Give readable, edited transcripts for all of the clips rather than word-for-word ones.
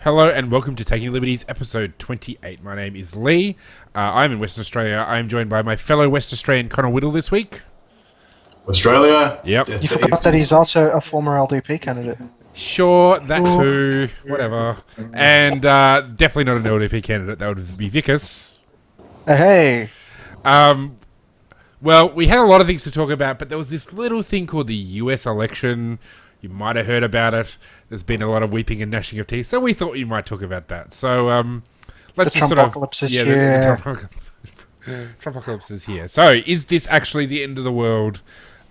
Hello and welcome to Taking Liberties, episode 28. My name is Lee. I'm in Western Australia. I'm joined by my fellow West Australian Connor Whittle this week. Australia. Yep. You forgot that he's also a former LDP candidate. Sure, that too. Whatever. And definitely not an LDP candidate. That would be Vikas. Hey. Well, we had a lot of things to talk about, but there was this little thing called the US election. You might have heard about it. There's been a lot of weeping and gnashing of teeth, so we thought you might talk about that. So let's The just sort of... Trumpocalypse is the Trumpocalypse is here. So, is this actually the end of the world?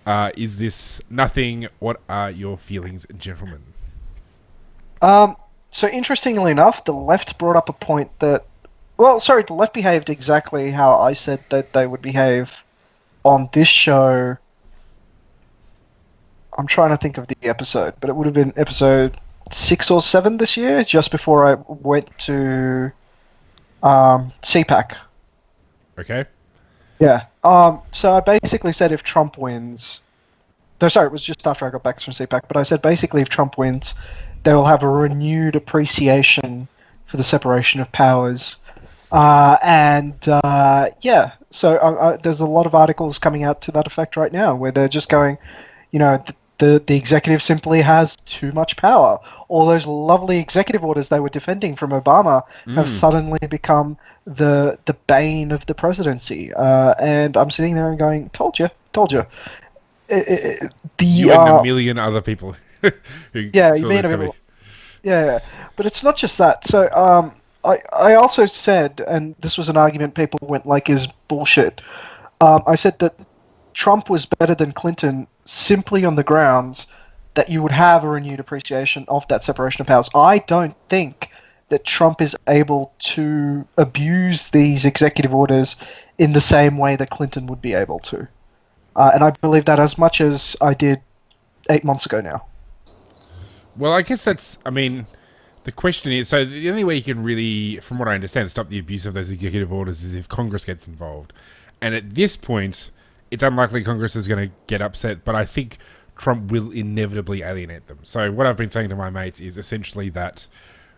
Is this nothing? What are your feelings, gentlemen? So interestingly enough, the left brought up a point that... the left behaved exactly how I said that they would behave on this show. I'm trying to think of the episode, but it would have been episode 6 or 7 this year, just before I went to CPAC. Okay. Yeah. So I basically said if Trump wins... No, sorry, it was just after I got back from CPAC, but I said basically if Trump wins, they will have a renewed appreciation for the separation of powers. So there's a lot of articles coming out to that effect right now, where they're just going, the executive simply has too much power. All those lovely executive orders they were defending from Obama have suddenly become the bane of the presidency. And I'm sitting there and going, told you. You and a million other people who you mean people. Yeah, but it's not just that. So I also said, and this was an argument people went like is bullshit. I said that Trump was better than Clinton simply on the grounds that you would have a renewed appreciation of that separation of powers. I don't think that Trump is able to abuse these executive orders in the same way that Clinton would be able to. And I believe that as much as I did 8 months ago now. Well, I guess the question is, so the only way you can really, from what I understand, stop the abuse of those executive orders is if Congress gets involved. And at this point, it's unlikely Congress is going to get upset, but I think Trump will inevitably alienate them. So what I've been saying to my mates is essentially that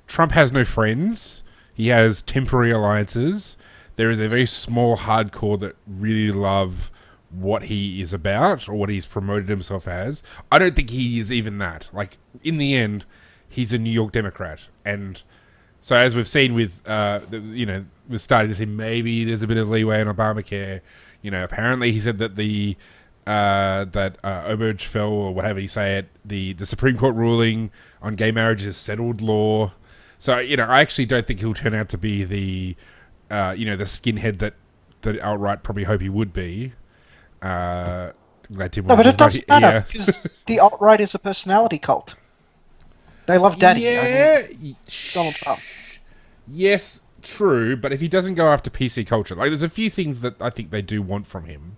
Trump has no friends. He has temporary alliances. There is a very small hardcore that really love what he is about or what he's promoted himself as. I don't think he is even that. Like, in the end, he's a New York Democrat. And so as we've seen with, we're starting to see maybe there's a bit of leeway in Obamacare. Apparently he said that Obergefell, or whatever you say it, the Supreme Court ruling on gay marriage is settled law. So, I actually don't think he'll turn out to be the skinhead that outright probably hope he would be. Glad Tim No, but it doesn't matter, here. because the alt-right is a personality cult. They love daddy. Yeah. Donald Trump. Yes, true, but if he doesn't go after PC culture, like there's a few things that I think they do want from him,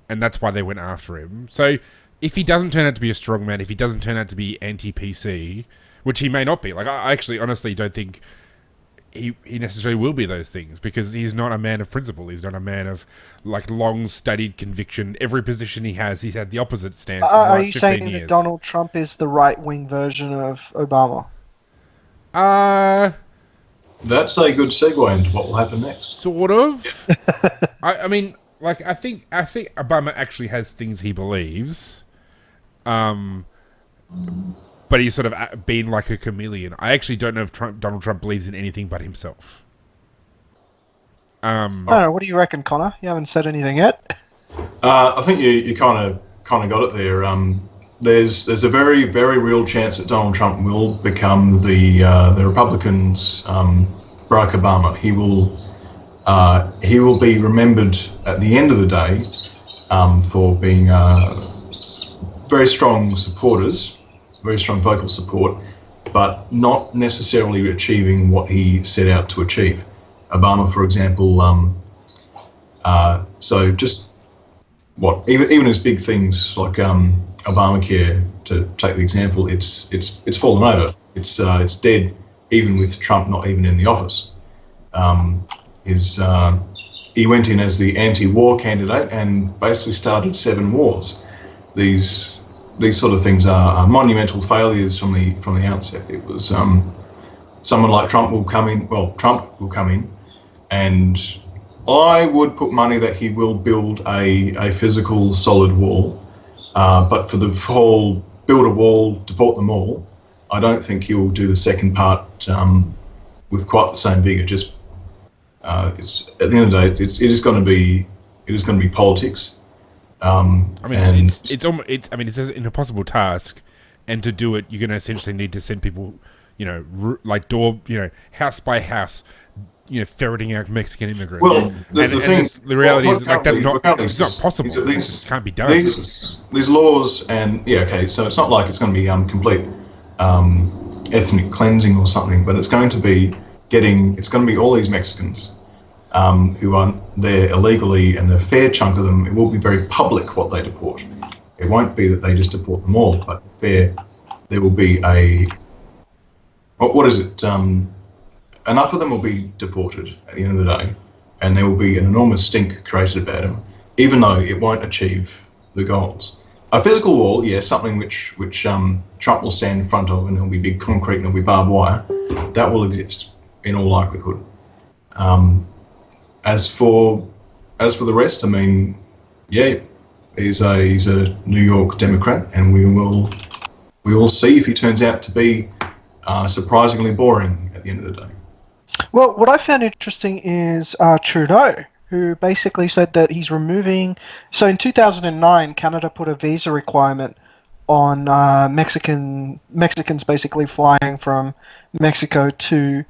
and that's why they went after him. So if he doesn't turn out to be a strong man, if he doesn't turn out to be anti-PC, which he may not be, like I actually honestly don't think he necessarily will be those things, because he's not a man of principle. He's not a man of like long-studied conviction. Every position he's had the opposite stance. In the Are last you 15 saying years. that Donald Trump is the right-wing version of Obama? That's a good segue into what will happen next. Sort of. I mean, like I think Obama actually has things he believes, but he's sort of been like a chameleon. I actually don't know if Donald Trump believes in anything but himself. I don't know. What do you reckon, Connor? You haven't said anything yet. I think you kind of got it there. There's a very, very real chance that Donald Trump will become the Republicans' Barack Obama. He will be remembered at the end of the day for being very strong supporters, very strong vocal support, but not necessarily achieving what he set out to achieve. Obama, for example, so just even as big things like Obamacare, to take the example, it's fallen over. It's dead, even with Trump not even in the office. He went in as the anti-war candidate and basically started 7 wars. These sort of things are monumental failures from the outset. It was someone like Trump will come in. Well, Trump will come in, and I would put money that he will build a physical solid wall. But for the whole build a wall, deport them all, I don't think he'll do the second part with quite the same vigor. Just it's at the end of the day, it is going to be politics. I mean, it's an impossible task, and to do it, you're going to essentially need to send people, like house by house, ferreting out Mexican immigrants. Well, the reality is like it's not possible. It can't be done. These laws, and so it's not like it's going to be complete ethnic cleansing or something, but it's going to be all these Mexicans who are there illegally, and a fair chunk of them, it will be very public what they deport. It won't be that they just deport them all, but there will be enough of them will be deported at the end of the day, and there will be an enormous stink created about them, even though it won't achieve the goals. A physical wall, something which Trump will stand in front of, and there'll be big concrete and there'll be barbed wire, that will exist in all likelihood. As for the rest, I mean, he's a New York Democrat, and we will see if he turns out to be surprisingly boring at the end of the day. Well, what I found interesting is Trudeau, who basically said that he's removing... So in 2009, Canada put a visa requirement on Mexicans basically flying from Mexico to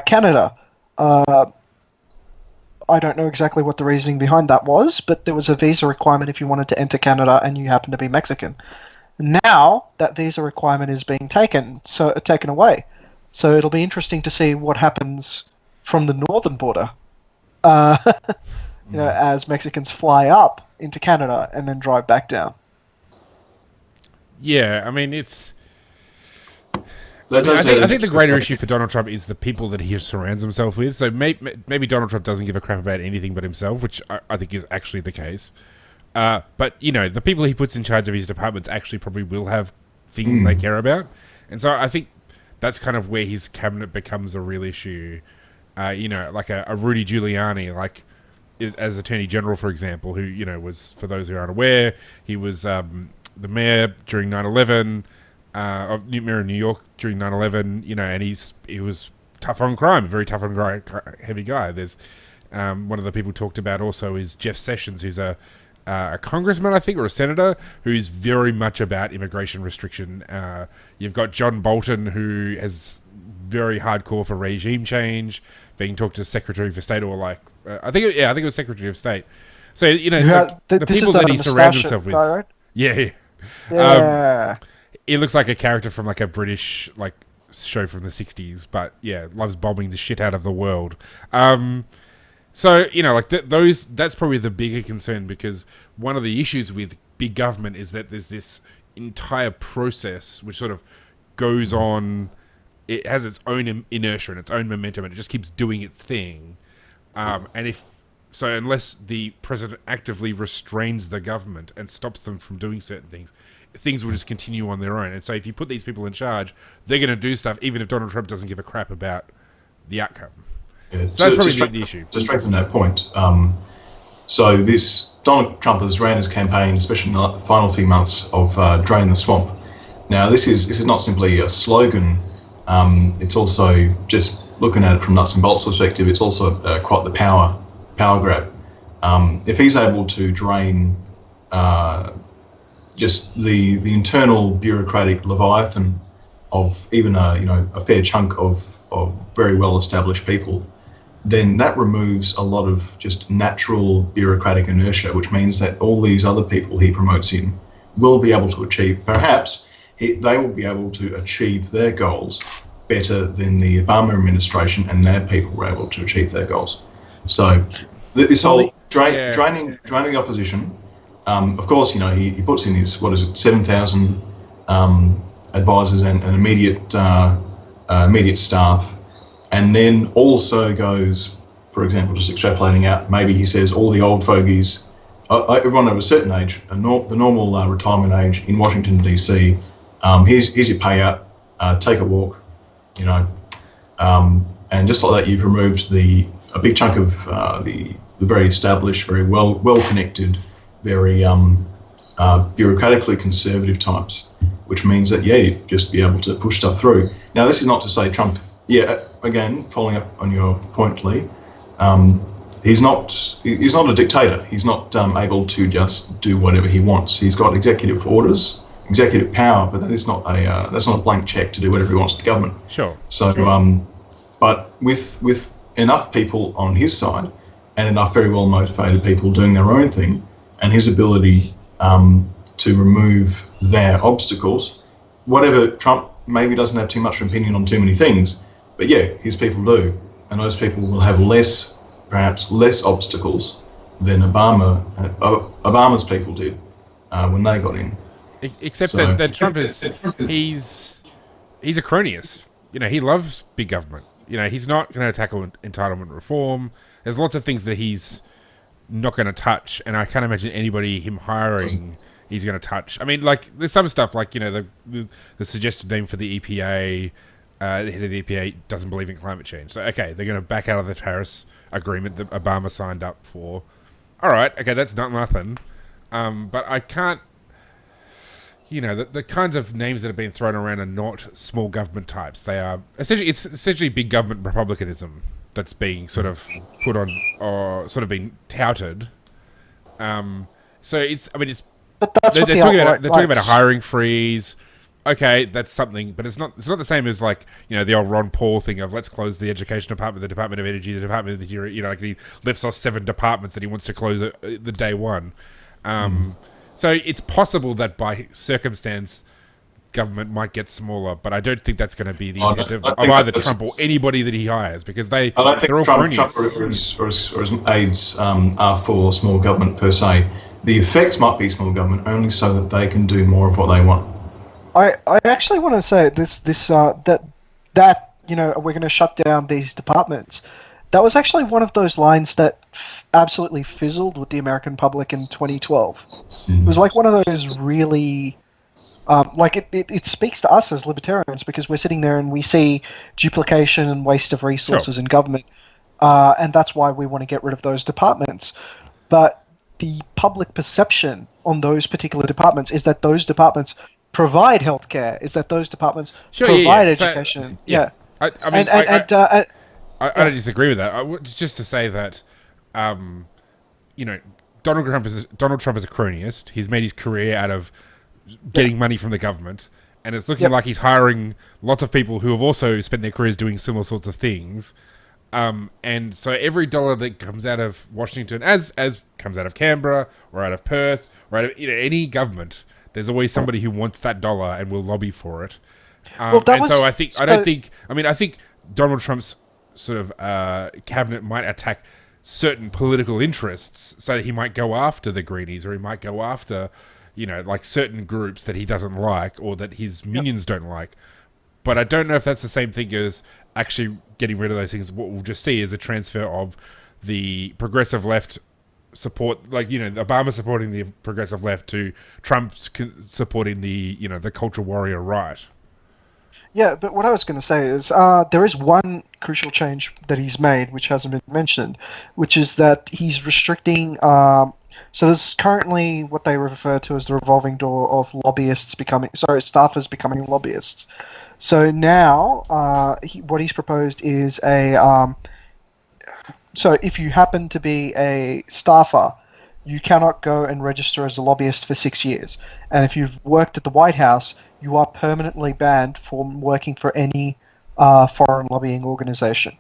Canada. I don't know exactly what the reasoning behind that was, but there was a visa requirement if you wanted to enter Canada and you happen to be Mexican. Now, that visa requirement is being taken away. So it'll be interesting to see what happens from the northern border, as Mexicans fly up into Canada and then drive back down. Yeah, I mean, it's... I think the greater issue for Donald Trump is the people that he surrounds himself with. So maybe Donald Trump doesn't give a crap about anything but himself, which I think is actually the case. But, the people he puts in charge of his departments actually probably will have things they care about. And so I think that's kind of where his cabinet becomes a real issue. Like a Rudy Giuliani, like as Attorney General, for example, who, was, for those who aren't aware, he was the mayor during 9/11, of mayor of New York during 9/11, and he was tough on crime, a very tough on crime, heavy guy. There's one of the people talked about also is Jeff Sessions, who's a congressman, I think, or a senator, who's very much about immigration restriction. You've got John Bolton, who is very hardcore for regime change, being talked to Secretary for State, or I think it was Secretary of State. So the people that he surrounds himself with, guy, right? Yeah. He looks like a character from like a British show from the 60s, but loves bombing the shit out of the world. So, that's probably the bigger concern, because one of the issues with big government is that there's this entire process which sort of goes on. It has its own inertia and its own momentum, and it just keeps doing its thing. Unless the president actively restrains the government and stops them from doing certain things will just continue on their own. And so if you put these people in charge, they're going to do stuff even if Donald Trump doesn't give a crap about the outcome. Yeah, so that's probably the issue. To strengthen that point, so this Donald Trump has ran his campaign, especially in the final few months, of drain the swamp. Now this is not simply a slogan. It's also, just looking at it from nuts and bolts perspective, it's also quite the power grab. If he's able to drain just the internal bureaucratic leviathan of even a fair chunk of very well established people, then that removes a lot of just natural bureaucratic inertia, which means that all these other people he promotes in will be able to achieve, perhaps they will be able to achieve their goals better than the Obama administration and their people were able to achieve their goals. So this whole draining the opposition, of course, he puts in his 7,000 advisors and immediate staff, and then also goes, for example, just extrapolating out, maybe he says all the old fogies, everyone of a certain age, the normal retirement age in Washington DC, here's your payout, take a walk, And just like that, you've removed a big chunk of the very established, very well connected, very bureaucratically conservative types, which means that you'd just be able to push stuff through. Now, this is not to say Trump. Yeah, again, following up on your point, Lee, he's not a dictator. He's not able to just do whatever he wants. He's got executive orders, executive power, but that's not a blank check to do whatever he wants with the government. Sure. So, but with enough people on his side and enough very well motivated people doing their own thing, and his ability to remove their obstacles, whatever Trump maybe doesn't have too much opinion on too many things, but yeah, his people do, and those people will have perhaps less obstacles than Obama's people did when they got in. Except that Trump he's a cronyist. He loves big government. He's not going to tackle entitlement reform. There's lots of things that he's not going to touch, and I can't imagine him hiring he's going to touch. I mean, like, there's some stuff like, the suggested name for the EPA, the head of the EPA doesn't believe in climate change. So, okay, they're going to back out of the Paris agreement that Obama signed up for. All right, okay, that's not nothing. But I can't, the kinds of names that have been thrown around are not small government types. They are essentially big government republicanism that's being sort of put on, or sort of being touted. So it's But that's they're what the talking alt-right they're talking about a likes. hiring freeze. Okay, that's something, but it's not the same as, like, the old Ron Paul thing of let's close the education department, the Department of Energy, the Department of the Interior. Like, he lifts off 7 departments that he wants to close the day one. So it's possible that by circumstance, government might get smaller, but I don't think that's going to be the intent of either Trump or anybody that he hires, because they're all Trump cronies. or his aides are for small government per se. The effects might be small government only so that they can do more of what they want. I actually want to say that we're going to shut down these departments. That was actually one of those lines that absolutely fizzled with the American public in 2012. It was like one of those really, it speaks to us as libertarians, because we're sitting there and we see duplication and waste of resources in government, and that's why we want to get rid of those departments. But the public perception on those particular departments is that those departments provide healthcare, is that those departments provide education. So, I mean, I don't disagree with that. Just to say that, Donald Trump is a cronyist. He's made his career out of getting money from the government, and it's looking like he's hiring lots of people who have also spent their careers doing similar sorts of things. And so every dollar that comes out of Washington, as comes out of Canberra or out of Perth or out of any government, there's always somebody who wants that dollar and will lobby for it. I think Donald Trump's sort of cabinet might attack certain political interests, so that he might go after the Greenies, or he might go after, like certain groups that he doesn't like or that his minions don't like. But I don't know if that's the same thing as actually getting rid of those things. What we'll just see is a transfer of the progressive left support, like, Obama supporting the progressive left to Trump supporting the, the culture warrior right. Yeah, but what I was going to say is there is one crucial change that he's made, which hasn't been mentioned, which is that he's restricting. So there's currently what they refer to as the revolving door of staffers becoming lobbyists. So now, what he's proposed is so if you happen to be a staffer, you cannot go and register as a lobbyist for 6 years. And if you've worked at the White House, you are permanently banned from working for any foreign lobbying organization.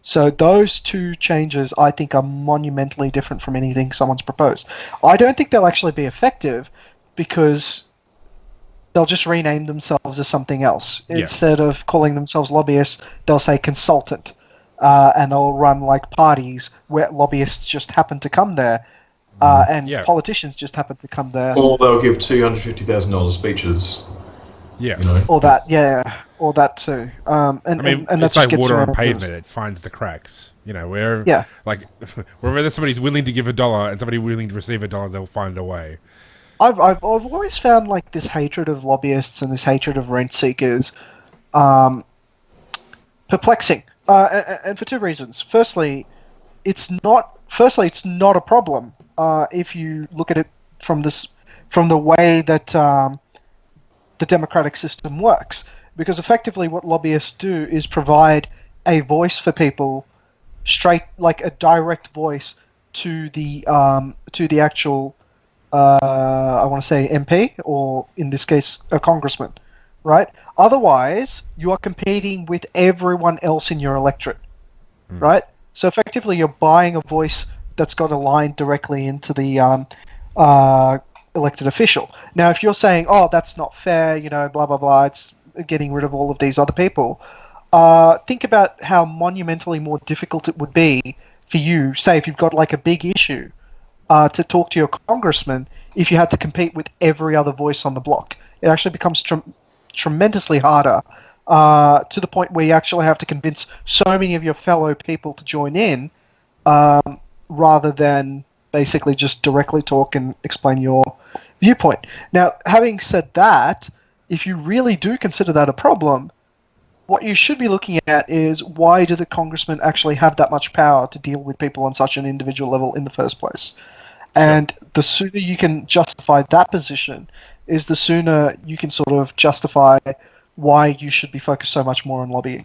So those two changes, I think, are monumentally different from anything someone's proposed. I don't think they'll actually be effective, because they'll just rename themselves as something else. Yeah. Instead of calling themselves lobbyists, they'll say consultant. And they'll run like parties where lobbyists just happen to come there, and politicians just happen to come there. Or they'll give $250,000 speeches. Yeah. Or that too. And it's like water on pavement; it finds the cracks. Wherever somebody's willing to give $1 and somebody willing to receive $1, they'll find a way. I've always found like this hatred of lobbyists and this hatred of rent seekers. perplexing, and for two reasons. Firstly, it's not a problem if you look at it from the way that the democratic system works, because effectively what lobbyists do is provide a voice for people, straight, like a direct voice to the actual I want to say MP, or in this case a congressman, right? Otherwise, you are competing with everyone else in your electorate, right? So effectively, you're buying a voice that's got a line directly into the elected official. Now, if you're saying, "Oh, that's not fair," blah blah blah, it's getting rid of all of these other people. Think about how monumentally more difficult it would be for you, say, if you've got like a big issue, to talk to your congressman if you had to compete with every other voice on the block. It actually becomes tremendously harder, to the point where you actually have to convince so many of your fellow people to join in, rather than basically just directly talk and explain your viewpoint. Now, having said that, if you really do consider that a problem, what you should be looking at is, why do the congressmen actually have that much power to deal with people on such an individual level in the first place? And the sooner you can justify that position is the sooner you can sort of justify why you should be focused so much more on lobbying.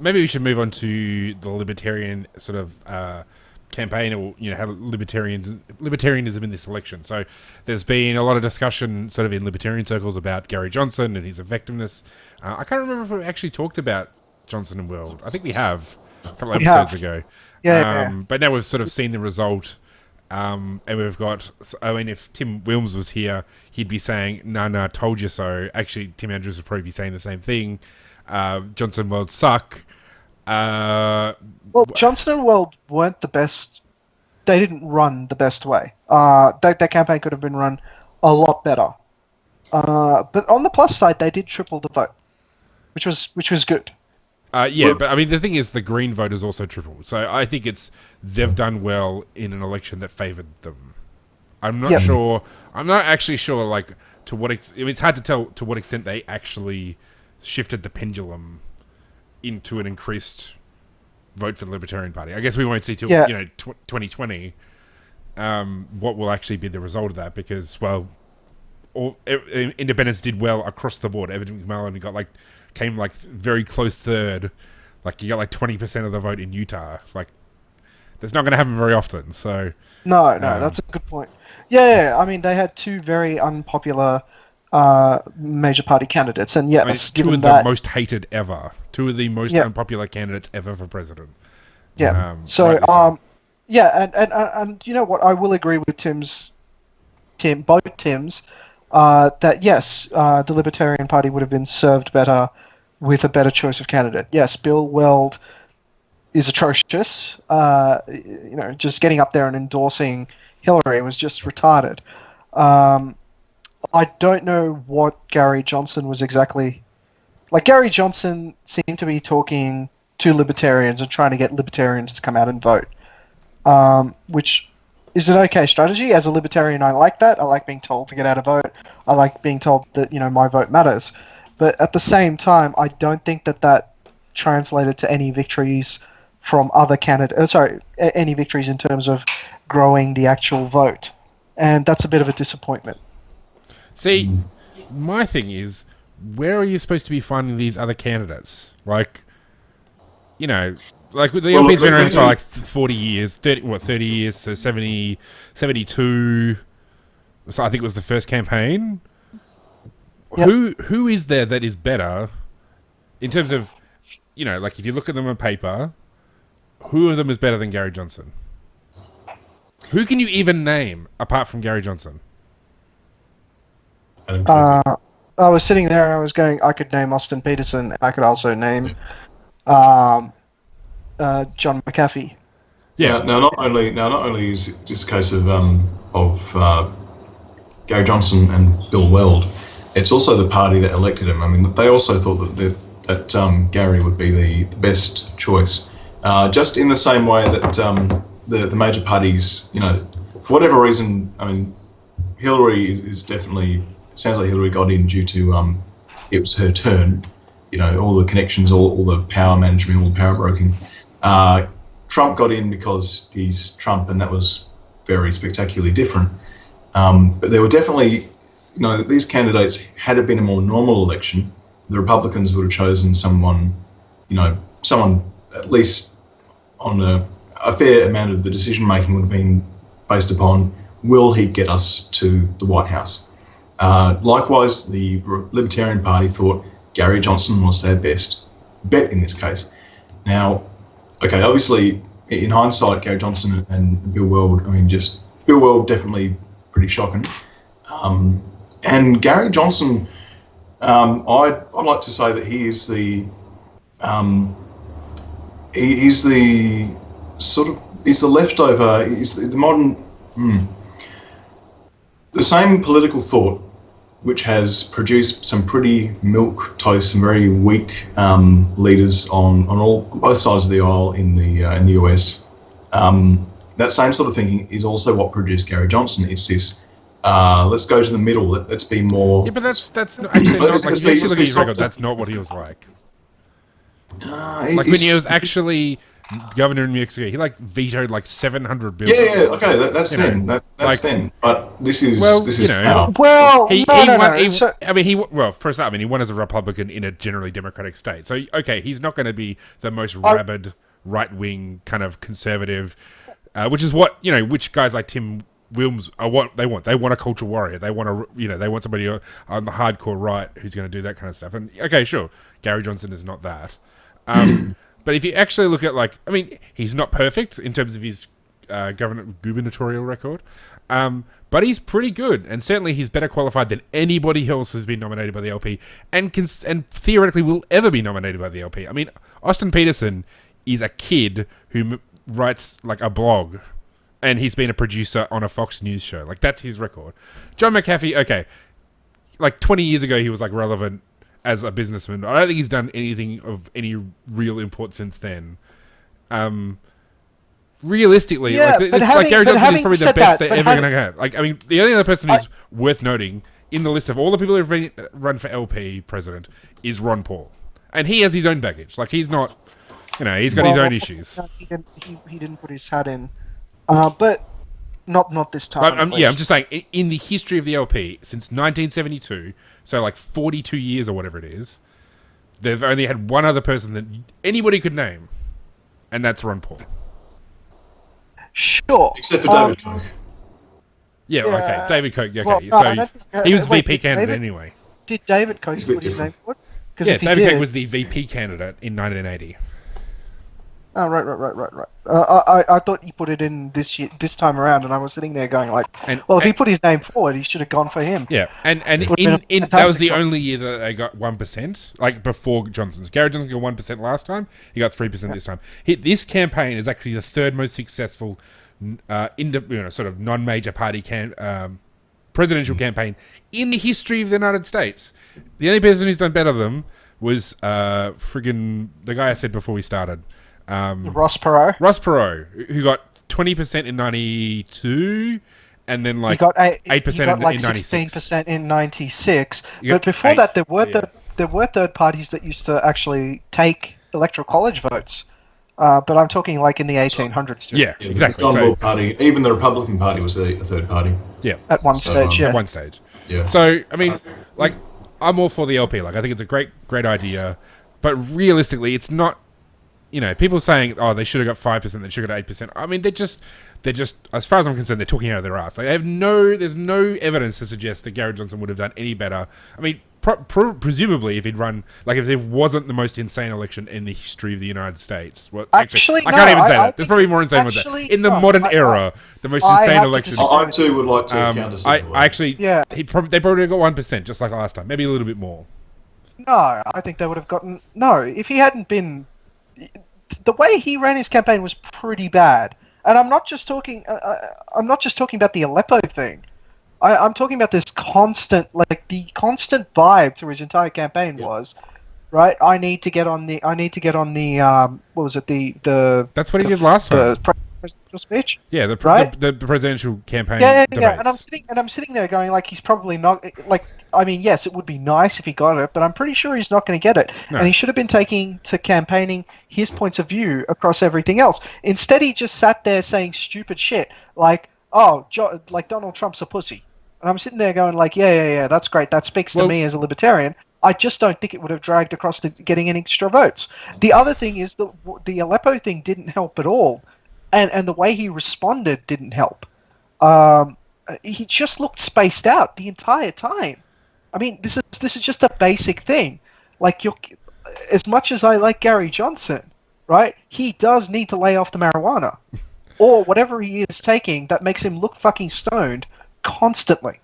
Maybe we should move on to the libertarian sort of campaign, or how libertarianism in this election. So there's been a lot of discussion sort of in libertarian circles about Gary Johnson and his effectiveness. I can't remember if we actually talked about Johnson and Weld. I think we have a couple of episodes ago. Yeah. But now we've sort of seen the result, and we've got. I mean, if Tim Wilms was here, he'd be saying, "No, told you so." Actually, Tim Andrews would probably be saying the same thing. Johnson and Weld suck. Well, Johnson and Weld weren't the best. They didn't run the best way. That campaign could have been run a lot better. But on the plus side, they did triple the vote, which was good. But I mean, the thing is, the Green vote is also triple. So I think they've done well in an election that favoured them. I'm not sure. I'm not actually sure, like, to what it's hard to tell to what extent they actually shifted the pendulum into an increased vote for the Libertarian Party. I guess we won't see till 2020 what will actually be the result of that, because independents did well across the board. Evan McMullen came very close third. Like, you got 20% of the vote in Utah. Like, that's not going to happen very often. So no, that's a good point. Yeah, I mean, they had two very unpopular major party candidates, and two of the most hated ever. Two of the most unpopular candidates ever for president. Yeah. And you know what? I will agree with both Tims, that yes, the Libertarian Party would have been served better with a better choice of candidate. Yes, Bill Weld is atrocious. Just getting up there and endorsing Hillary was just retarded. I don't know what Gary Johnson was exactly like. Gary Johnson seemed to be talking to libertarians and trying to get libertarians to come out and vote, which is an okay strategy. As a libertarian, I like that. I like being told to get out a vote. I like being told that my vote matters. But at the same time, I don't think that translated to any victories from other candidates. Any victories in terms of growing the actual vote, and that's a bit of a disappointment. See, my thing is, where are you supposed to be finding these other candidates? Like, the LP's been around for 40 years, 30 years, so 70, 72. So I think it was the first campaign. Yep. Who is there that is better in terms of, if you look at them on paper, who of them is better than Gary Johnson? Who can you even name apart from Gary Johnson? I was sitting there and I was going, I could name Austin Peterson, and I could also name John McAfee. Yeah. Now, not only is it just a case of Gary Johnson and Bill Weld, it's also the party that elected him. I mean, they also thought that Gary would be the best choice, just in the same way that the major parties, for whatever reason, I mean, Hillary is definitely. Sounds like Hillary got in due to it was her turn. all the connections, all the power management, all the power broking. Trump got in because he's Trump, and that was very spectacularly different. But there were definitely, these candidates, had it been a more normal election, the Republicans would have chosen someone at least on a fair amount of the decision making would have been based upon, will he get us to the White House? Likewise, the Libertarian Party thought Gary Johnson was their best bet in this case. Now, okay, obviously, in hindsight, Gary Johnson and Bill Weld, Bill Weld definitely pretty shocking. And Gary Johnson, I'd like to say that he's the leftover, he's the modern, the same political thought which has produced some pretty milquetoast, some very weak leaders on both sides of the aisle in the US. That same sort of thinking is also what produced Gary Johnson. It's this, let's go to the middle. Let's be more. Yeah, but that's not actually not like. If you look at his record, that's not what he was like. When he was actually governor in New Mexico, he vetoed 700 bills. Yeah, okay, that's then. That's then. But this is now. Well, he won as a Republican in a generally Democratic state. So okay, he's not going to be the most rabid right-wing kind of conservative, which is what which guys like Tim Wilms they want a culture warrior. They want they want somebody on the hardcore right who's going to do that kind of stuff. And okay, sure, Gary Johnson is not that. But if you actually look at he's not perfect in terms of his gubernatorial record, but he's pretty good, and certainly he's better qualified than anybody else who's been nominated by the LP, and theoretically will ever be nominated by the LP. Austin Peterson is a kid who writes a blog, and he's been a producer on a Fox News show. That's his record. John McAfee, okay, 20 years ago he was relevant as a businessman. I don't think he's done anything of any real import since then. Realistically, Gary Johnson is probably the best they're ever going to have. The only other person who's worth noting in the list of all the people who've run for LP president is Ron Paul, and he has his own baggage. He's not, he's got his own issues. He didn't put his hat in, but not this time. I'm just saying, in the history of the LP since 1972. So 42 years or whatever it is, they've only had one other person that anybody could name, and that's Ron Paul. Sure. Except for David Koch. Yeah, okay. David Koch, okay. He was VP candidate anyway. Did David Koch put his name forward? Yeah, David Koch was the VP candidate in 1980. Oh, right. I thought he put it in this time around, and I was sitting there going if he put his name forward, he should have gone for him. Yeah, and that was the only year that they got 1%, before Johnson's. Gary Johnson got 1% last time. He got 3% this time. This campaign is actually the third most successful, sort of non-major party presidential campaign in the history of the United States. The only person who's done better than them was the guy I said before we started. Ross Perot, who got 20% in 92, and then he got 8% in 96. 16% in 96. But before that, there were third parties that used to actually take electoral college votes. But I'm talking in the 1800s. Too. Yeah, exactly. The John Law Party, even the Republican Party was a third party. Yeah, at one stage. At one stage. Yeah. So I'm all for the LP. I think it's a great idea, but realistically, it's not. People saying, "Oh, they should have got 5%, they should have got 8%." They're just, as far as I'm concerned, they're talking out of their ass. There's no evidence to suggest that Gary Johnson would have done any better. Presumably, if he'd run, if there wasn't the most insane election in the history of the United States. Well, actually, I can't even say that. There's probably more insane ones. In the modern era, the most insane election. I too would like to counter. They probably got 1%, just like last time, maybe a little bit more. No, I think they would have gotten if he hadn't been. The way he ran his campaign was pretty bad, and I'm not just talking. I'm not just talking about the Aleppo thing. I'm talking about this constant, the constant vibe through his entire campaign was, right? I need to get on the. What was it? The. That's what he did last time. The presidential speech. Yeah, the presidential campaign. Yeah. And I'm sitting there going he's probably not I mean, yes, it would be nice if he got it, but I'm pretty sure he's not going to get it. No. And he should have been taking to campaigning his points of view across everything else. Instead, he just sat there saying stupid shit like, like Donald Trump's a pussy. And I'm sitting there going like, yeah, that's great. That speaks to me as a libertarian. I just don't think it would have dragged across to getting any extra votes. The other thing is the Aleppo thing didn't help at all. And the way he responded didn't help. He just looked spaced out the entire time. I mean, this is just a basic thing. Like, as much as I like Gary Johnson, right? He does need to lay off the marijuana, or whatever he is taking that makes him look fucking stoned constantly.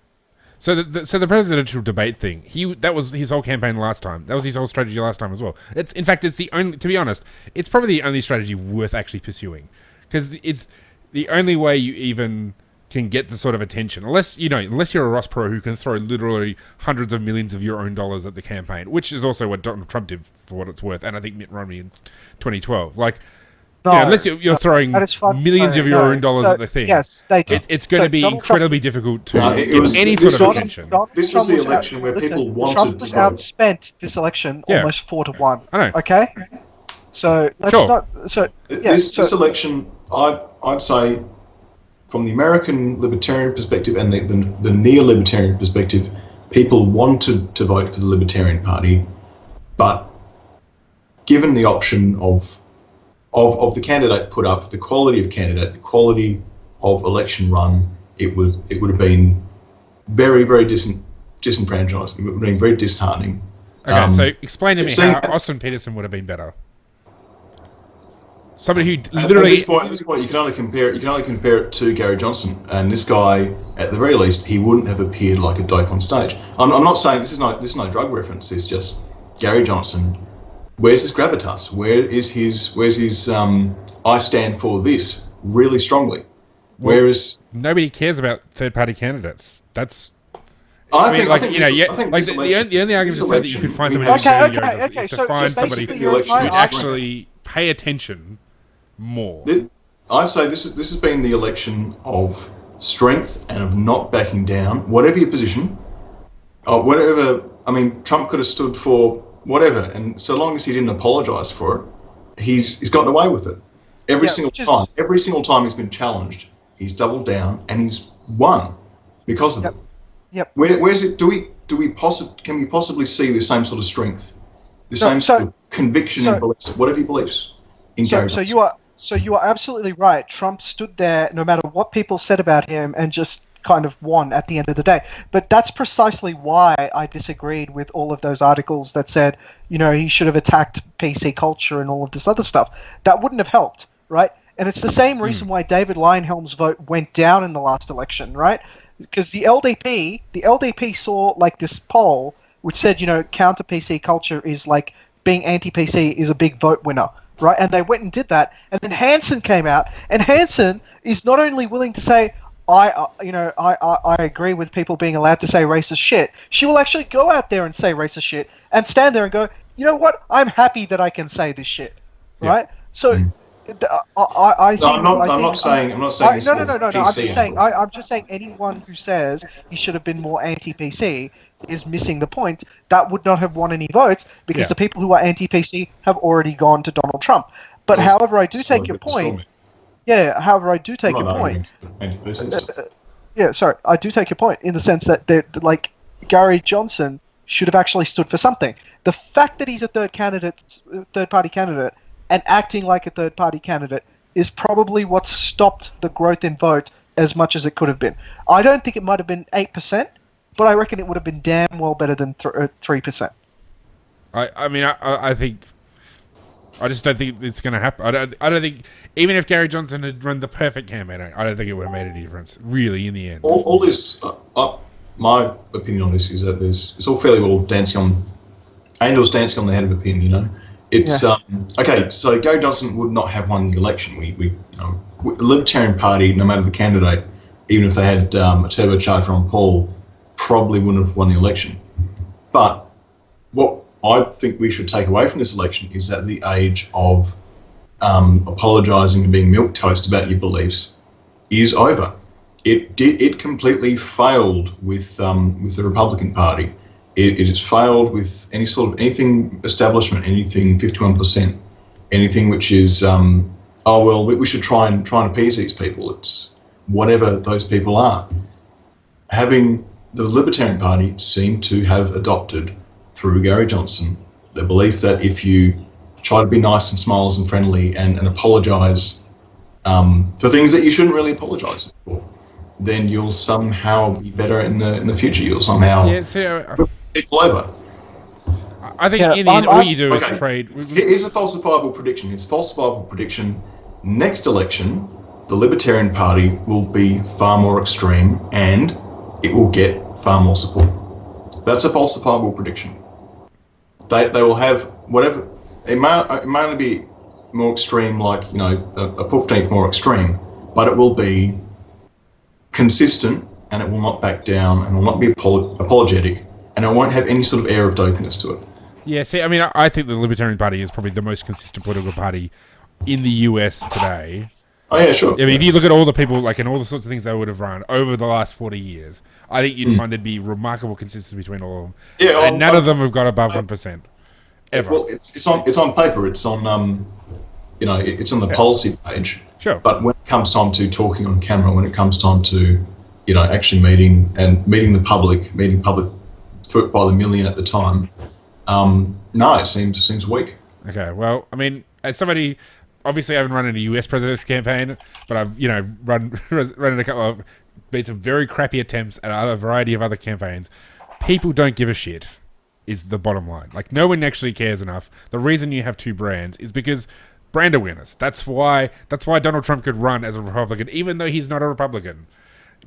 So the presidential debate thing, that was his whole campaign last time. That was his whole strategy last time as well. It's the only, to be honest, it's probably the only strategy worth actually pursuing, because it's the only way you even can get the sort of attention, unless you're a Ross Perot who can throw literally hundreds of millions of your own dollars at the campaign, which is also what Donald Trump did for what it's worth, and I think Mitt Romney in 2012. Like, unless you're throwing millions of your own dollars at the thing, yes, they do. It's going to be incredibly difficult to get any sort of attention. This was the election where people wanted Trump was to vote. outspent this election almost 4-1. I know. Okay, so let's not. So this election, I'd say, from the American libertarian perspective and the neo-libertarian perspective, people wanted to vote for the Libertarian Party, but given the option of the candidate put up, the quality of candidate, the quality of election run, it would have been very, very disenfranchised. It would have been very disheartening. Okay, so explain to me how Austin Peterson would have been better. Somebody who literally at this point, you can only compare it to Gary Johnson, and this guy, at the very least, he wouldn't have appeared like a dope on stage. I'm not saying this is no drug reference. It's just Gary Johnson. Where's his gravitas? Where's his I stand for this really strongly? Whereas nobody cares about third-party candidates. That's the only argument to say that you could find somebody is to find somebody who would actually pay attention more. I'd say this has been the election of strength and of not backing down, whatever your position, whatever. I mean, Trump could have stood for whatever, and so long as he didn't apologise for it, he's gotten away with it. Every single time he's been challenged, he's doubled down and he's won because of it. Yep. Where's it? Can we possibly see the same sort of strength, the same sort of conviction and beliefs, whatever he believes in Gary Johnson? So you are absolutely right. Trump stood there no matter what people said about him and just kind of won at the end of the day. But that's precisely why I disagreed with all of those articles that said, he should have attacked PC culture and all of this other stuff. That wouldn't have helped, right? And it's the same reason why David Leyonhjelm's vote went down in the last election, right? Because the LDP saw like this poll which said, counter PC culture is like being anti-PC is a big vote winner. Right, and they went and did that, and then Hansen came out, and Hansen is not only willing to say, I agree with people being allowed to say racist shit. She will actually go out there and say racist shit, and stand there and go, you know what? I'm happy that I can say this shit, right? So, I think I'm not saying. No. I'm just saying anyone who says he should have been more anti-PC is missing the point. That would not have won any votes because the people who are anti-PC have already gone to Donald Trump. But however, I do take your point. However, I do take your point. I do take your point in the sense that like Gary Johnson should have actually stood for something. The fact that he's a third-party candidate, and acting like a third-party candidate is probably what stopped the growth in vote as much as it could have been. I don't think it might have been 8%, but I reckon it would have been damn well better than 3%. I think... I just don't think it's going to happen. I don't think... Even if Gary Johnson had run the perfect campaign, I don't think it would have made any difference, really, in the end. All this... my opinion on this is that it's all fairly well angels dancing on the head of a pin, It's okay. So Gary Johnson would not have won the election. The Libertarian Party, no matter the candidate, even if they had a turbocharger on Paul, probably wouldn't have won the election. But what I think we should take away from this election is that the age of apologising and being milquetoast about your beliefs is over. It completely failed with the Republican Party. It has failed with any sort of anything establishment, anything 51%, anything which is we should try and appease these people. It's whatever those people are. Having the Libertarian Party seem to have adopted through Gary Johnson the belief that if you try to be nice and smiles and friendly and apologise for things that you shouldn't really apologise for, then you'll somehow be better in the future. You'll somehow people over. I think in the end, all you do is trade. Here's a falsifiable prediction. Here's a falsifiable prediction. Next election, the Libertarian Party will be far more extreme and it will get far more support. That's a falsifiable prediction. They will have whatever. It may only be more extreme, like, you know, a 15th more extreme, but it will be consistent and it will not back down and will not be apologetic, and it won't have any sort of air of dopiness to it. Yeah, see, I mean, I think the Libertarian Party is probably the most consistent political party in the US today. Oh, yeah, sure. I mean, if you look at all the people, like, and all the sorts of things they would have run over the last 40 years, I think you'd find there'd be remarkable consistency between all of them. Yeah, and none of them have got above 1%. Ever. Well, it's on paper. It's on it's on the policy page. Sure. But when it comes time to talking on camera, when it comes time to, you know, actually meeting the public by the million at the time, no, it seems weak. Okay, well, I mean, as somebody, obviously I haven't run in a US presidential campaign, but I've, you know, run in a couple of, made some very crappy attempts at a variety of other campaigns. People don't give a shit, is the bottom line. Like, no one actually cares enough. The reason you have two brands is because brand awareness. That's why Donald Trump could run as a Republican, even though he's not a Republican,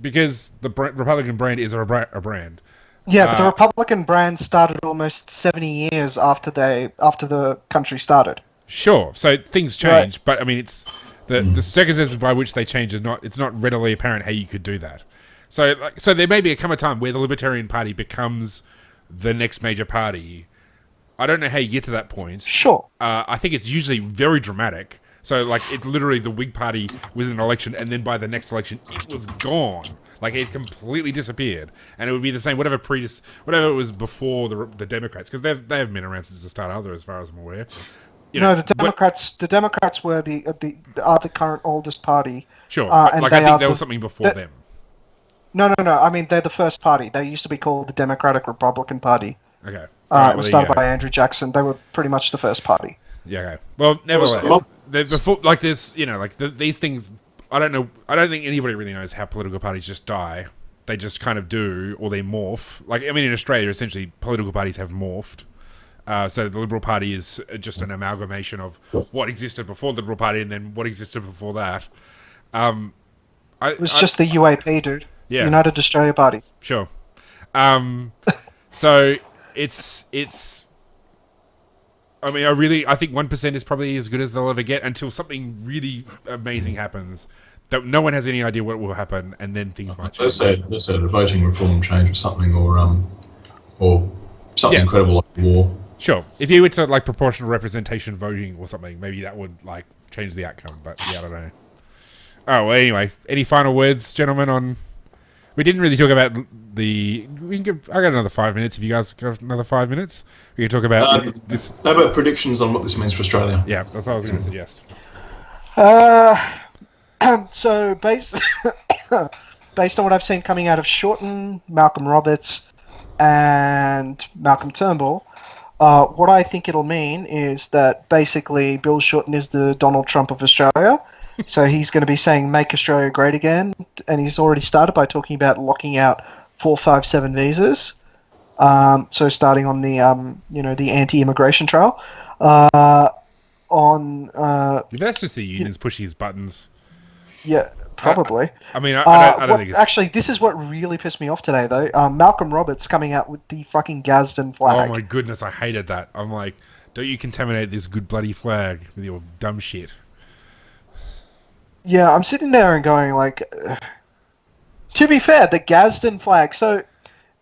because the Republican brand is a brand. Yeah, but the Republican brand started almost 70 years after the country started. Sure, so things change, right. But I mean, it's the circumstances by which they change it's not readily apparent how you could do that. So there may come a time where the Libertarian Party becomes the next major party. I don't know how you get to that point. Sure. I think it's usually very dramatic. So, like, it's literally the Whig Party with an election, and then by the next election, it was gone. Like, it completely disappeared. And it would be the same, whatever it was before the Democrats, because they haven't been around since the start either, as far as I'm aware. The Democrats were the current oldest party. Sure, I think there was something before them. No. I mean, they're the first party. They used to be called the Democratic Republican Party. Okay. It was started by Andrew Jackson. They were pretty much the first party. Yeah. Okay. Well, nevertheless, these things. I don't know. I don't think anybody really knows how political parties just die. They just kind of do, or they morph. Like, I mean, in Australia, essentially, political parties have morphed. So the Liberal Party is just an amalgamation of what existed before the Liberal Party and then what existed before that. It was just the UAP, dude. Yeah. United Australia Party. Sure. So it's. I mean, I think 1% is probably as good as they'll ever get until something really amazing happens that no one has any idea what will happen, and then things might change. Let's say a voting reform change or something, or something incredible like war. Sure. If you were to, like, proportional representation voting or something, maybe that would, like, change the outcome. But yeah, I don't know. Oh, well, anyway, any final words, gentlemen? On we didn't really talk about I got another 5 minutes. If you guys got another 5 minutes, we can talk about this. How about predictions on what this means for Australia? Yeah, that's what I was going to suggest. So based on what I've seen coming out of Shorten, Malcolm Roberts, and Malcolm Turnbull, what I think it'll mean is that basically Bill Shorten is the Donald Trump of Australia. So he's going to be saying "Make Australia Great Again," and he's already started by talking about locking out 457 visas. So starting on the the anti-immigration trail. That's just the unions pushing his buttons. Yeah, probably. I mean, I don't think it's... Actually, this is what really pissed me off today, though. Malcolm Roberts coming out with the fucking Gadsden flag. Oh my goodness, I hated that. I'm like, don't you contaminate this good bloody flag with your dumb shit. Yeah, I'm sitting there and going, like... to be fair, the Gadsden flag... So,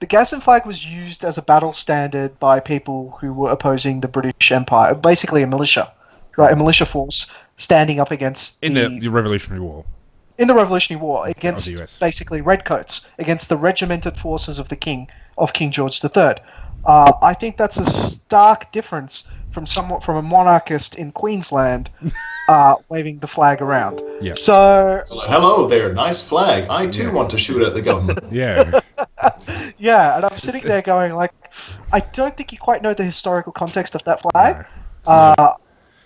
the Gadsden flag was used as a battle standard by people who were opposing the British Empire. Basically a militia. Right, a militia force standing up against the Revolutionary War. In the Revolutionary War, against the US. Basically redcoats, against the regimented forces of King George III. I think that's a stark difference from a monarchist in Queensland waving the flag around. Yeah. So hello there, nice flag. I too want to shoot at the government. Yeah. yeah, and I'm sitting there going like, I don't think you quite know the historical context of that flag. No.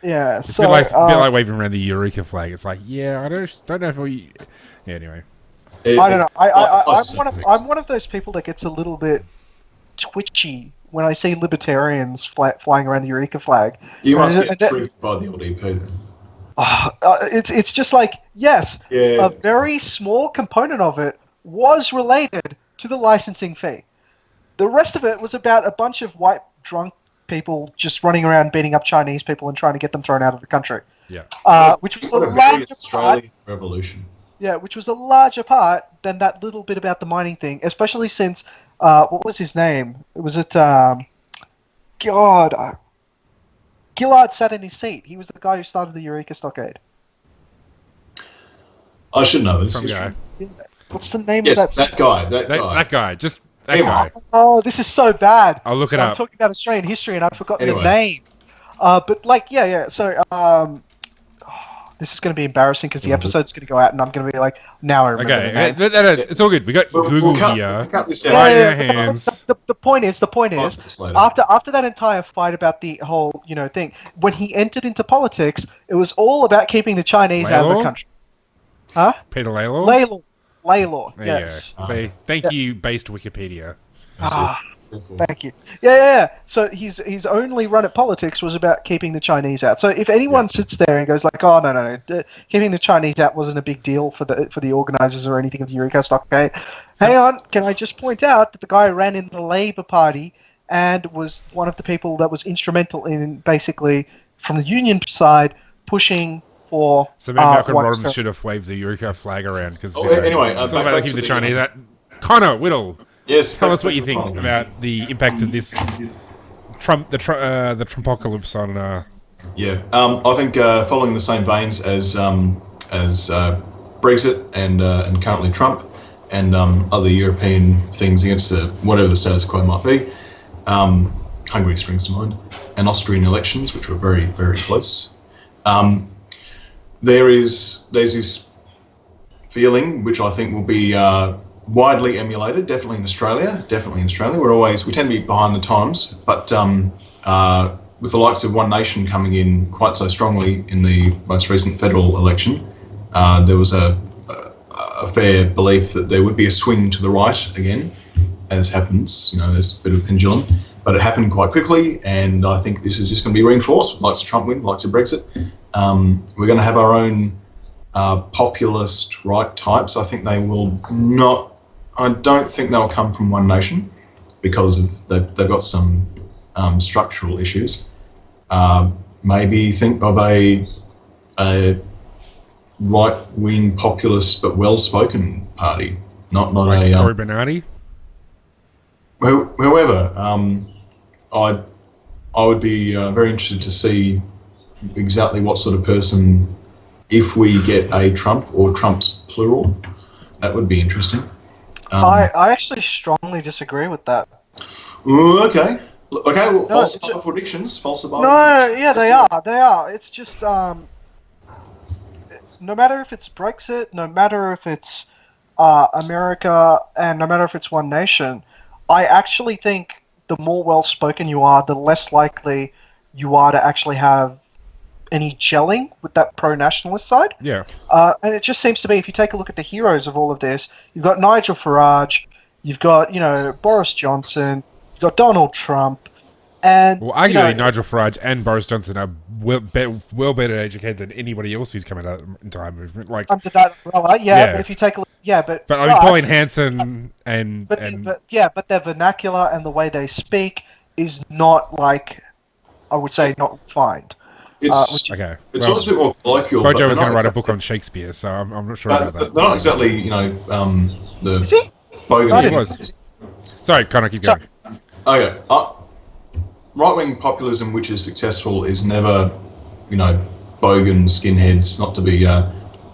Yeah, It's so a bit like waving around the Eureka flag. It's like, yeah, I don't know if we. Yeah, anyway. I don't know. I'm one of those people that gets a little bit twitchy when I see libertarians flying around the Eureka flag. You must get triggered by the LDP then. It's just like, yes, Yeah. a very small component of it was related to the licensing fee. The rest of it was about a bunch of white drunk people just running around beating up Chinese people and trying to get them thrown out of the country. Yeah. Which was a What a very larger Australian part. revolution. Yeah, which was a larger part than that little bit about the mining thing, especially since what was his name? Was it Gillard sat in his seat. He was the guy who started the Eureka Stockade. I should know this. Some guy. What's the name Yes, of that? that guy. That guy. Just that Anyway. guy. Oh, this is so bad. I'll look it I'm up. talking about Australian history and I've forgotten Anyway. the name. But like, yeah. So this is going to be embarrassing because the episode's going to go out and I'm going to be like, now I remember the Okay. name. No, it's all good. We got Google we'll here. cut this Right out. in our hands. The point is, This later. after that entire fight about the whole thing, when he entered into politics, it was all about keeping the Chinese out of Laylaw? the country. Huh? Peter Laylaw. Laylaw. There Yes. you go. Say, thank you, based Wikipedia. Thank you. Yeah. So his only run at politics was about keeping the Chinese out. So if anyone sits there and goes like, "Oh no, keeping the Chinese out wasn't a big deal for the organizers or anything of the Eureka Stockade," hang on, can I just point out that the guy ran in the Labour Party and was one of the people that was instrumental in basically from the union side pushing for. So maybe Malcolm one Rodham extra- should have waved the Eureka flag around because. Anyway, talk back about to keeping the the, Chinese out. Connor Whittle. Yes. Tell back us what to you the think Parliament. about the impact of this the Trumpocalypse on. Yeah, I think following the same veins as Brexit and currently Trump and other European things against whatever the status quo might be. Hungary springs to mind, and Austrian elections, which were very, very close. There's this feeling, which I think will be widely emulated, definitely in Australia. We tend to be behind the times, but with the likes of One Nation coming in quite so strongly in the most recent federal election, there was a fair belief that there would be a swing to the right again, as happens. There's a bit of pendulum, but it happened quite quickly, and I think this is just going to be reinforced with likes of Trump win, likes of Brexit. We're going to have our own populist right types. I think they will not. I don't think they'll come from One Nation because they've got some structural issues. Maybe think of a right-wing populist but well-spoken party, not Like a Cory Bernardi. whoever. I would be very interested to see exactly what sort of person, if we get a Trump or Trump's plural, that would be interesting. I actually strongly disagree with that. Okay. Well, No, falsifiable predictions. Falsifiable. No, yeah, they are. It's just no matter if it's Brexit, no matter if it's America, and no matter if it's One Nation, I actually think the more well-spoken you are, the less likely you are to actually have any gelling with that pro-nationalist side. Yeah. And it just seems to be, if you take a look at the heroes of all of this, you've got Nigel Farage, you've got, Boris Johnson, you've got Donald Trump, and... Well, arguably Nigel Farage and Boris Johnson are well better educated than anybody else who's come out of the entire movement. Like, under that umbrella, Yeah. but if you take a look... Yeah, but I mean, Pauline Hanson and... But their vernacular and the way they speak is not, like, I would say, not refined. It's okay. it's Well, always a bit more colloquial. Bojo was going to write a book on Shakespeare, so I'm not sure about that. They're not exactly, the Is he? bogus. It was. Sorry, Connor, keep going. Okay. Right-wing populism, which is successful, is never, bogan skinheads. Not to be,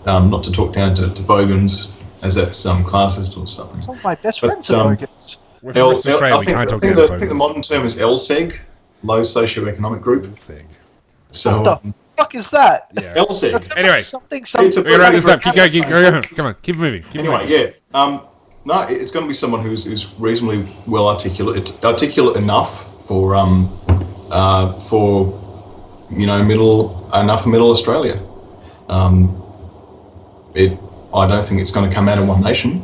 not to talk down to bogans, as that's classist or something. Some of my best But, friends are Bogans. we're from Western Australia. We can't talk down to I think the bogans. modern term is LSEG, low socioeconomic group. Thing. So What the fuck is that? Yeah. LSEG. That's Anyway. something. It's a We're gonna wrap this up. Keep going. Anyway, Come on. Keep moving. yeah. No, it's going to be someone who's reasonably well articulate enough for middle Australia. I don't think it's going to come out of One Nation.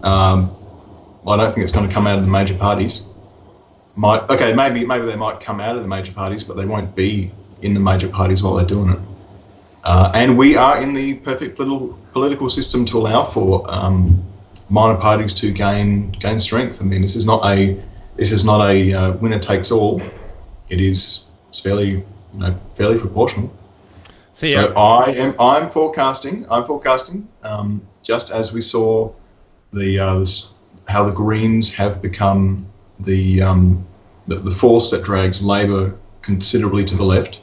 I don't think it's going to come out of the major parties. Maybe they might come out of the major parties, but they won't be in the major parties while they're doing it. And we are in the perfect political system to allow for minor parties to gain strength. I mean, this is not a winner takes all. It's fairly proportional. So I'm forecasting. Just as we saw how the Greens have become the force that drags Labor considerably to the left.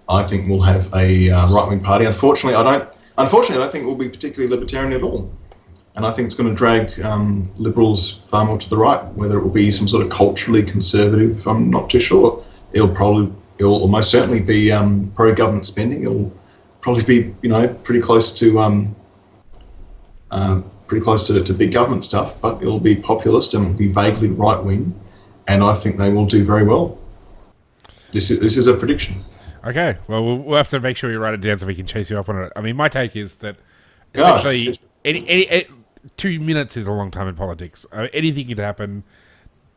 I think we'll have a right-wing party. Unfortunately, I don't think we'll be particularly libertarian at all. And I think it's going to drag Liberals far more to the right. Whether it will be some sort of culturally conservative, I'm not too sure. It'll almost certainly be pro-government spending. It'll probably be pretty close to big government stuff, but it'll be populist and it'll be vaguely right-wing. And I think they will do very well. This is a prediction. Okay, well, we'll have to make sure you write it down so we can chase you up on it. I mean, my take is that essentially, any 2 minutes is a long time in politics. Anything could happen.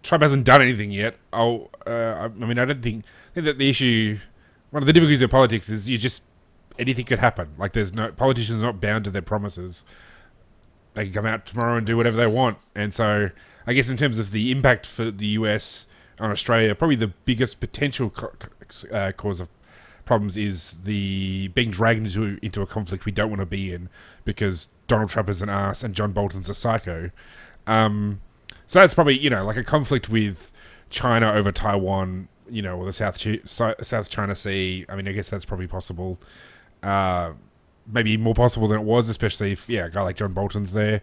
Trump hasn't done anything yet. I think that the issue, one of the difficulties of politics is anything could happen. Like, politicians are not bound to their promises. They can come out tomorrow and do whatever they want. And so, I guess in terms of the impact for the US on Australia, probably the biggest potential cause of problems is the being dragged into a conflict we don't want to be in because Donald Trump is an ass and John Bolton's a psycho. So that's probably, like a conflict with China over Taiwan, or the South China Sea. I mean, I guess that's probably possible. Maybe more possible than it was, especially if, a guy like John Bolton's there.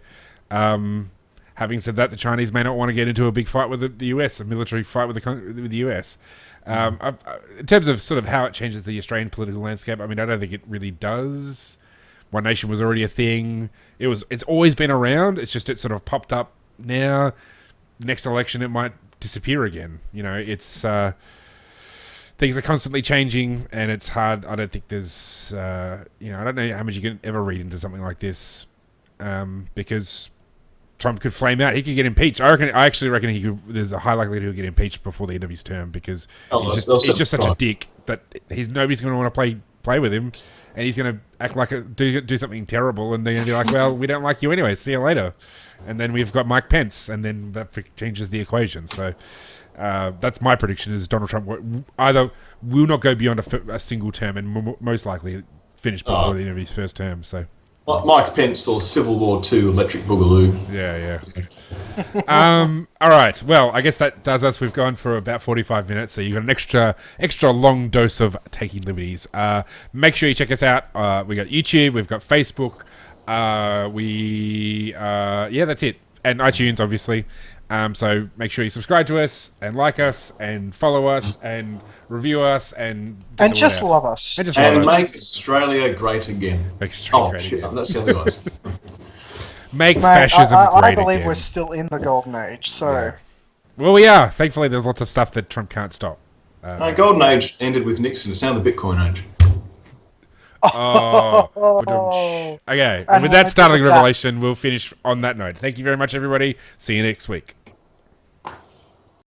Having said that, the Chinese may not want to get into a big fight with the US, a military fight with the US. In terms of sort of how it changes the Australian political landscape, I mean, I don't think it really does. One Nation was already a thing. It's always been around. It's just it sort of popped up now. Next election, it might disappear again. It's things are constantly changing, and it's hard. I don't think there's, I don't know how much you can ever read into something like this, because Trump could flame out. He could get impeached. I actually reckon there's a high likelihood he'll get impeached before the end of his term because he's just such a dick that nobody's going to want to play with him, and he's going to act like do something terrible, and they're going to be like, well, we don't like you anyway. See you later. And then we've got Mike Pence, and then that changes the equation. So that's my prediction: is Donald Trump either will not go beyond a single term, and most likely finish before the end of his first term. So. Mike Pence or Civil War II Electric Boogaloo. Yeah. All right. Well, I guess that does us. We've gone for about 45 minutes, so you've got an extra long dose of taking liberties. Make sure you check us out. We got YouTube. We've got Facebook. That's it. And iTunes, obviously. So make sure you subscribe to us and like us and follow us and review us and just love us. And make Australia great again. Make Australia great again. That's the other guys. Make fascism great again. I believe we're still in the golden age, so... Yeah. Well, we are. Thankfully, there's lots of stuff that Trump can't stop. Golden age ended with Nixon. It's now the Bitcoin age. Okay. And with that startling revelation, we'll finish on that note. Thank you very much, everybody. See you next week.